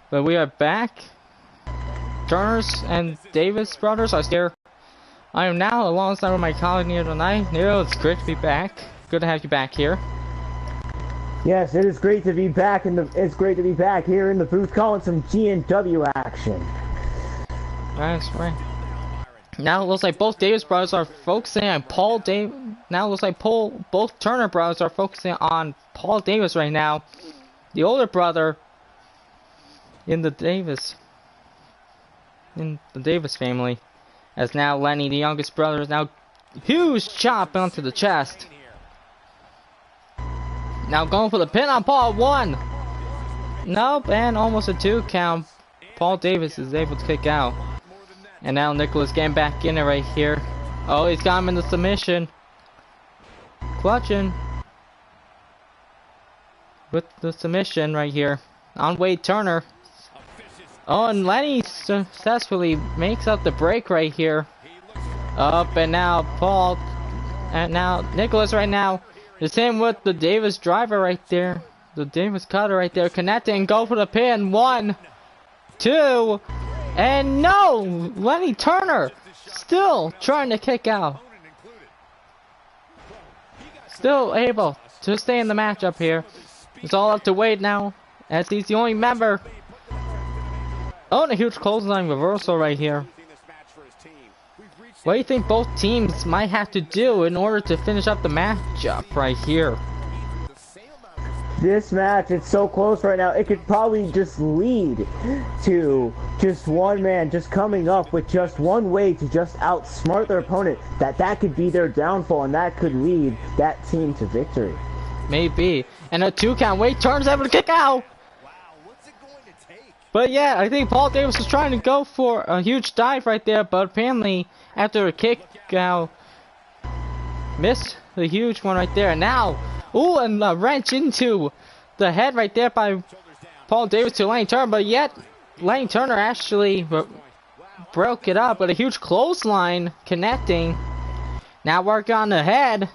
But we are back. Turners and Davis brothers are here. I am now alongside with my colleague Nero tonight. Nero, it's great to be back. Good to have you back here. Yes, it is great to be back it's great to be back here in the booth calling some GNW action. That's right. Now it looks like both Davis brothers are focusing on Paul Davis. Now it looks like both Turner brothers are focusing on Paul Davis right now. The older brother in the Davis family. As now Lenny, the youngest brother, is now huge chop onto the chest. Now going for the pin on Paul. 1. Nope, and almost a 2 count. Paul Davis is able to kick out. And now Nicholas getting back in it right here. Oh, he's got him in the submission. Clutching. With the submission right here. On Wade Turner. Oh, and Lenny successfully makes up the break right here. Up, and now Paul. And now Nicholas right now. The same with the Davis driver right there. The Davis cutter right there. Connecting. Go for the pin. 1, 2. And no! Lenny Turner still trying to kick out. Still able to stay in the matchup here. It's all up to Wade now, as he's the only member. Oh, and a huge clothesline reversal right here. What do you think both teams might have to do in order to finish up the matchup right here? This match, it's so close right now, it could probably just lead to just one man just coming up with just one way to just outsmart their opponent. That could be their downfall, and that could lead that team to victory. Maybe. And a 2 count. Wade Turner's able to kick out. But yeah, I think Paul Davis was trying to go for a huge dive right there, but apparently after a kick out, missed the huge one right there. And now, ooh, and a wrench into the head right there by Paul Davis to Lenny Turner, but yet Lenny Turner actually broke it up with a huge clothesline connecting. Now work on the head.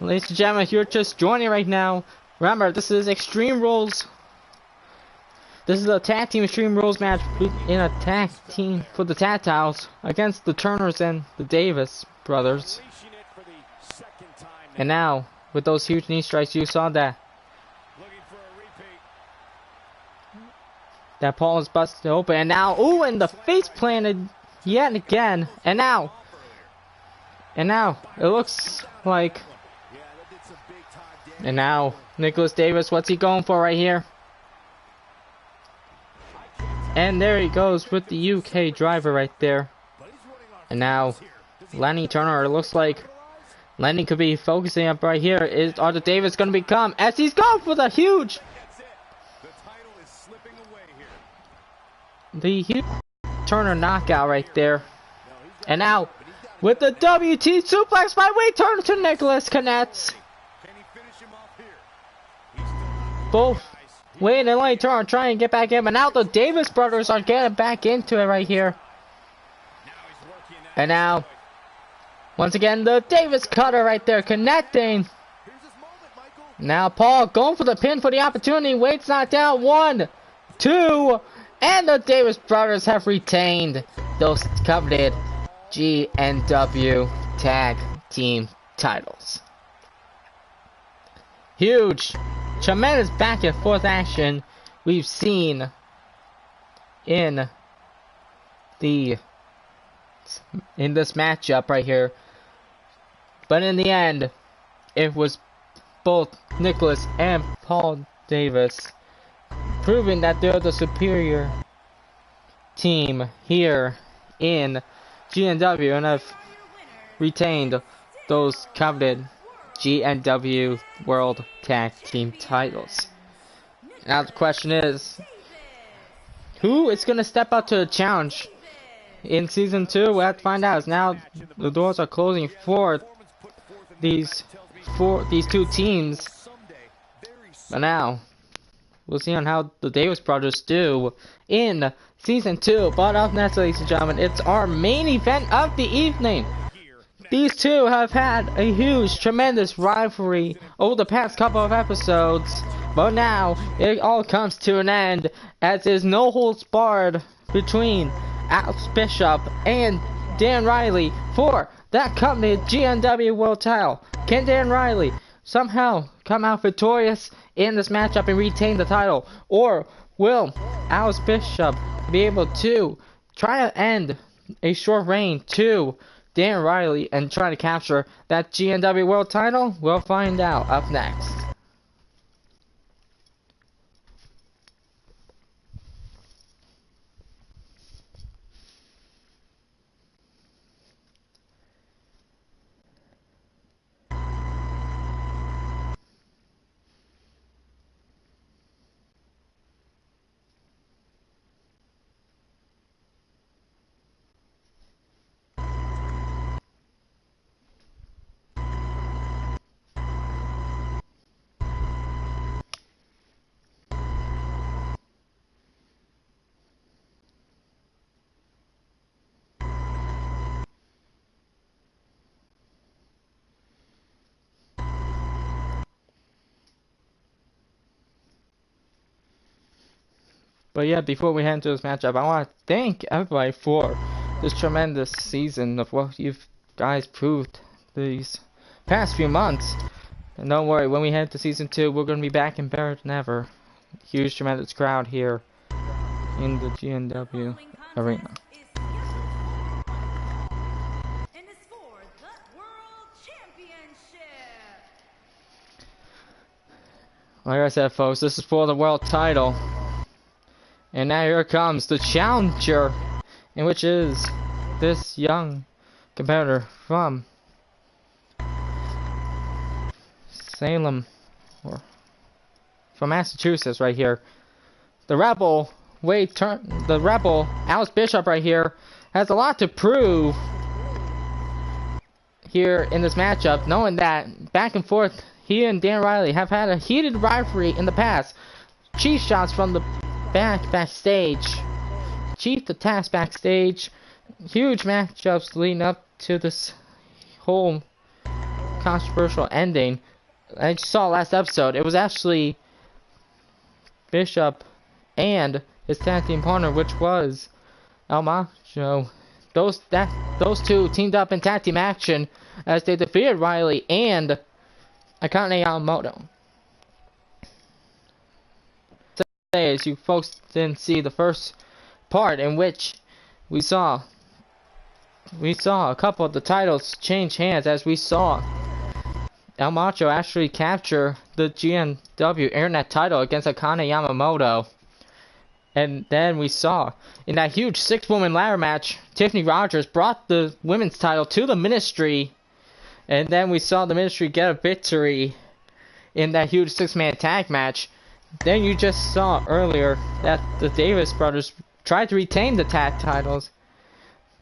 Ladies and gentlemen, if you're just joining right now, remember this is Extreme Rules. This is a tag team Extreme Rules match in a tag team for the tag titles against the Turners and the Davis brothers. And now, with those huge knee strikes, you saw that Paul is busted open. And now, ooh, and the face planted yet again. And now, it looks like. And now, Nicholas Davis, what's he going for right here? And there he goes with the UK driver right there. And now, Lenny Turner, it looks like Lenny could be focusing up right here. Are the Davis going to become, as he's going for the huge Turner knockout right there. And now, with the WT suplex by Wade Turner to Nicholas connects. Both Wade and Lenny Turner are trying to get back in, but now the Davis brothers are getting back into it right here. And now, once again, the Davis cutter right there connecting. Now Paul going for the pin for the opportunity. Wade's knocked out. 1, 2, and the Davis brothers have retained those coveted GNW Tag Team Titles. Huge, tremendous back and forth action we've seen in this matchup right here. But in the end, it was both Nicholas and Paul Davis proving that they're the superior team here in GNW and have retained those coveted GNW World Tag Team Titles. Now the question is, who is going to step up to the challenge in Season 2? We'll have to find out, as now the doors are closing for these two teams. But now, we'll see on how the Davis brothers do in Season 2. But up next, ladies and gentlemen, it's our main event of the evening. These two have had a huge, tremendous rivalry over the past couple of episodes. But now, it all comes to an end, as there's no holds barred between Alex Bishop and Dan Riley for that coveted GNW World Title. Can Dan Riley somehow come out victorious in this matchup and retain the title? Or will Alex Bishop be able to try to end a short reign to Dan Riley and try to capture that GNW World Title? We'll find out up next. But yeah, before we head into this matchup, I want to thank everybody for this tremendous season of what you guys proved these past few months. And don't worry, when we head to season 2, we're going to be back and better than ever. Huge, tremendous crowd here in the GNW arena. Like I said, folks, this is for the world title. And now here comes the challenger, in which is this young competitor from Salem, or from Massachusetts, right here. The Rebel, Alex Bishop, right here, has a lot to prove here in this matchup, knowing that back and forth, he and Dan Riley have had a heated rivalry in the past. Cheap shots from the backstage, cheap attacks backstage, huge matchups leading up to this whole controversial ending. I saw last episode, it was actually Bishop and his tag team partner, which was El Macho. Those two teamed up in tag team action as they defeated Riley and Akane Yamamoto. As you folks didn't see the first part, in which we saw a couple of the titles change hands, as we saw El Macho actually capture the GNW Internet title against Akane Yamamoto. And then we saw in that huge 6-woman ladder match, Tiffany Rogers brought the women's title to the Ministry, and then we saw the Ministry get a victory in that huge 6-man tag match. Then you just saw earlier that the Davis brothers tried to retain the tag titles.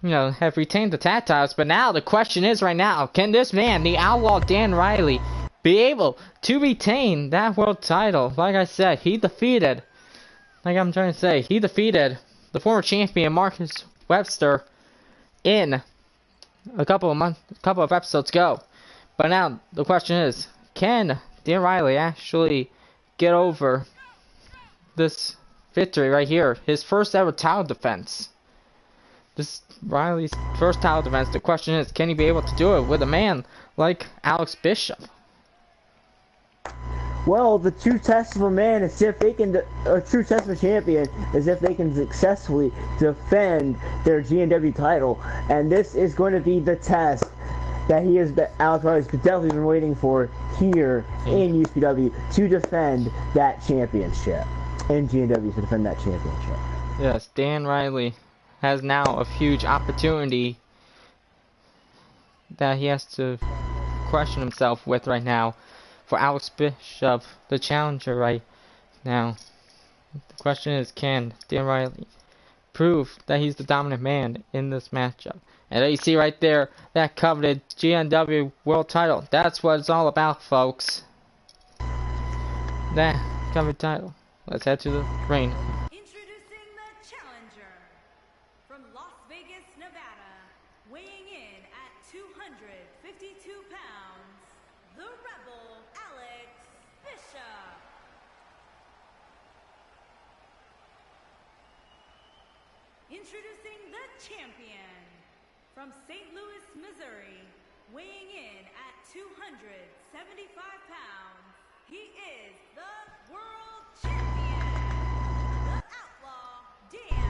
Have retained the tag titles. But now the question is right now, can this man, the Outlaw Dan Riley, be able to retain that world title? Like I said, he defeated the former champion Marcus Webster in a couple of episodes ago. But now the question is, can Dan Riley actually get over this victory right here? His first ever title defense. This Riley's first title defense. The question is, can he be able to do it with a man like Alex Bishop? Well, the true test of a man is if they can, a true test of a champion is if they can successfully defend their GNW title, and this is going to be the test that Alex Riley's definitely been waiting for here in UCW, to defend that championship, in GNW to defend that championship. Yes, Dan Riley has now a huge opportunity that he has to question himself with right now. For Alex Bishop, the challenger right now, the question is, can Dan Riley prove that he's the dominant man in this matchup? And there you see right there, that coveted GNW World Title. That's what it's all about, folks. That coveted title. Let's head to the ring. Introducing the challenger from Las Vegas, Nevada, weighing in at 252 pounds, the Rebel Alex Bishop. Introducing the champion from St. Louis, Missouri, weighing in at 275 pounds. He is the world champion, the outlaw, Dan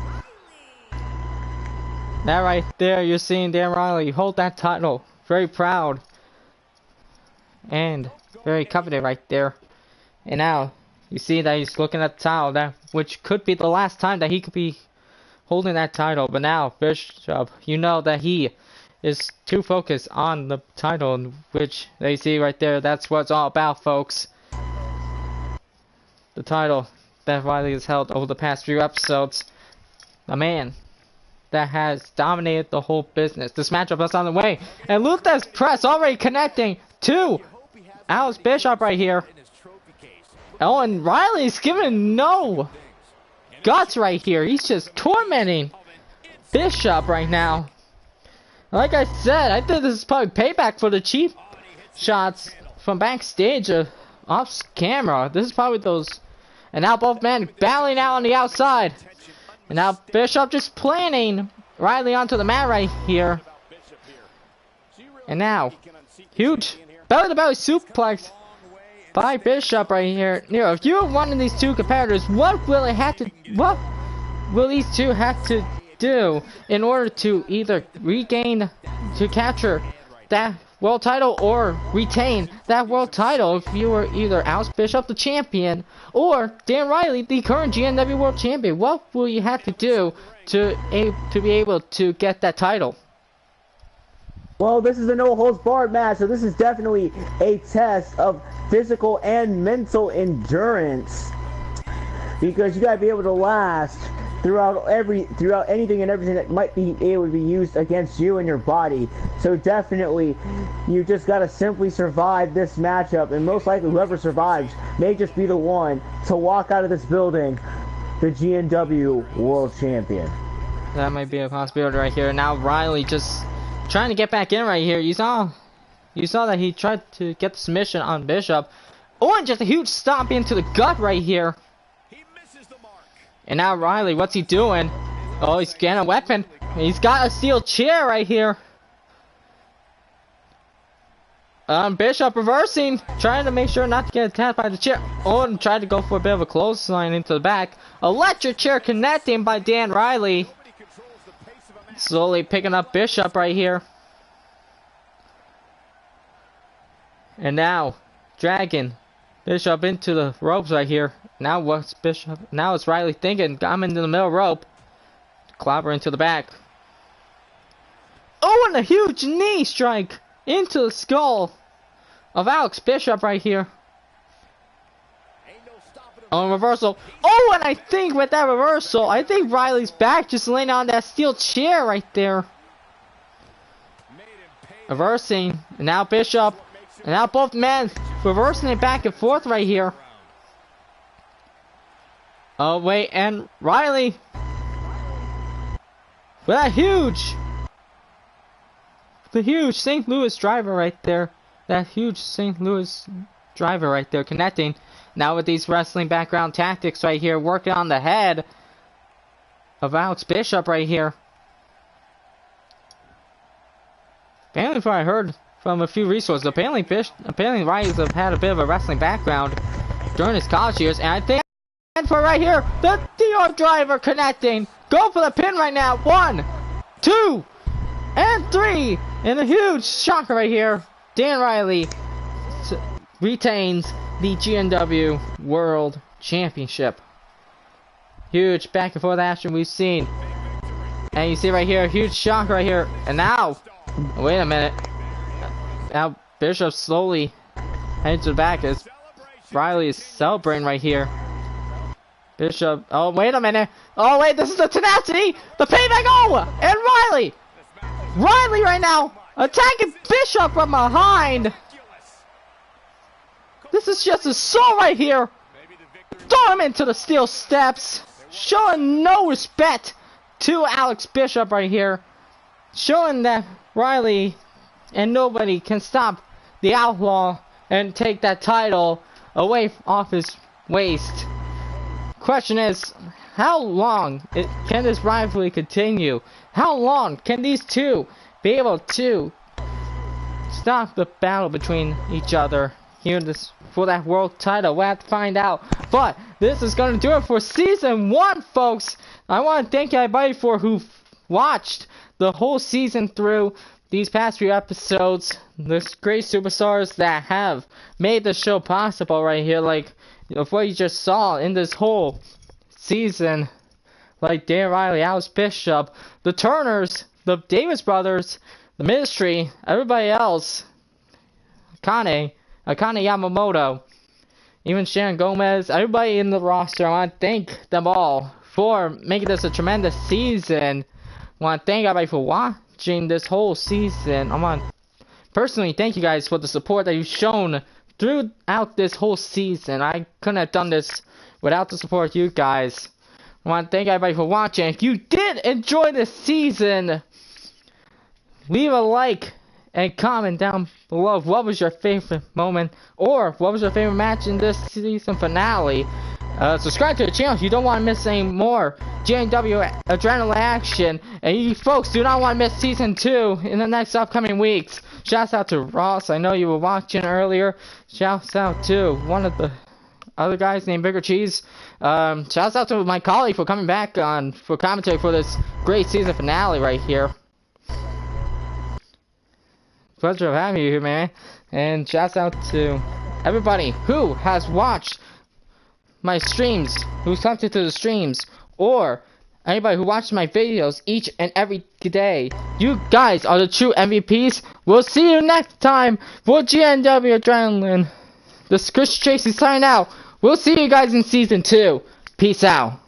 Riley. That right there, you're seeing Dan Riley hold that title. Very proud. And very coveted right there. And now, you see that he's looking at the title, that which could be the last time that he could be holding that title. But now, Bishop, you know that he is too focused on the title, which they see right there. That's what it's all about, folks. The title that Riley has held over the past few episodes. A man that has dominated the whole business. This matchup is on the way. And Luther's press already connecting to Alex Bishop right here. Oh, and Riley's giving no guts right here. He's just tormenting Bishop right now. Like I said, I think this is probably payback for the cheap shots from backstage off camera. This is probably those. And now both men battling out on the outside. And now Bishop just planning Riley onto the mat right here. And now, huge belly-to-belly suplex by Bishop right here. Nero, if you're one of these two competitors, what will these two have to do in order to either to capture that world title or retain that world title? If you were either Alex Bishop, the champion, or Dan Riley, the current GNW world champion, what will you have to do to be able to get that title? Well, this is a no-holds-barred match, so this is definitely a test of physical and mental endurance, because you gotta be able to last throughout anything and everything that might be able to be used against you and your body. So definitely, you just gotta simply survive this matchup, and most likely whoever survives may just be the one to walk out of this building the GNW World Champion. That might be a possibility right here. Now Riley just trying to get back in right here. You saw that he tried to get the submission on Bishop. Oh, and just a huge stomp into the gut right here. And now Riley, what's he doing? Oh, he's getting a weapon. He's got a steel chair right here. Bishop reversing, trying to make sure not to get attacked by the chair. Oh, and tried to go for a bit of a clothesline into the back. Electric chair connecting by Dan Riley. Slowly picking up Bishop right here. And now, dragging Bishop into the ropes right here. Now what's Bishop? Now it's Riley thinking, I'm into the middle rope. Clobber into the back. Oh, and a huge knee strike into the skull of Alex Bishop right here. Oh, reversal. Oh, and I think with that reversal, I think Riley's back just laying on that steel chair right there. Reversing. And now Bishop. And now both men reversing it back and forth right here. Oh, wait. And Riley. With that huge. The huge St. Louis driver right there. That huge St. Louis driver right there connecting. Now with these wrestling background tactics right here, working on the head of Alex Bishop right here. Apparently, from what I heard from a few resources, apparently Riley's have had a bit of a wrestling background during his college years, and I think for right here, the DR driver connecting. Go for the pin right now. 1, 2, and 3, and a huge shocker right here. Dan Riley retains the GNW World Championship. Huge back and forth action we've seen. And you see right here, a huge shock right here. And now, wait a minute. Now Bishop slowly heading to the back as Riley is celebrating right here. Bishop, oh wait a minute. Oh wait, this is the tenacity. The payback, oh! And Riley! Riley right now attacking Bishop from behind. This is just assault right here. Throw him into the steel steps. Showing no respect to Alex Bishop right here. Showing that Riley and nobody can stop the Outlaw and take that title away off his waist. Question is, how long can this rivalry continue? How long can these two be able to stop the battle between each other here for that world title? We'll have to find out. But this is going to do it for season 1, folks. I want to thank everybody for who watched the whole season through these past few episodes. There's great superstars that have made the show possible right here, like what you just saw in this whole season, like Dan Riley, Alice Bishop, the Turners, the Davis brothers, the Ministry, everybody else, Akane Yamamoto, even Sharon Gomez, everybody in the roster. I want to thank them all for making this a tremendous season. I want to thank everybody for watching this whole season. I want to personally thank you guys for the support that you've shown throughout this whole season. I couldn't have done this without the support of you guys. I want to thank everybody for watching. If you did enjoy this season, leave a like and comment down below what was your favorite moment or what was your favorite match in this season finale. Subscribe to the channel if you don't want to miss any more GNW Adrenaline action, and you folks do not want to miss season 2 in the next upcoming weeks. Shouts out to Ross, I know you were watching earlier. Shouts out to one of the other guys named Bigger Cheese. Shouts out to my colleague for coming back on for commentary for this great season finale right here. Pleasure of having you here, man. And shouts out to everybody who has watched my streams, who's come to the streams, or anybody who watches my videos each and every day. You guys are the true MVPs. We'll see you next time for GNW Adrenaline. This is Chris Tracy signing out. We'll see you guys in season 2. Peace out.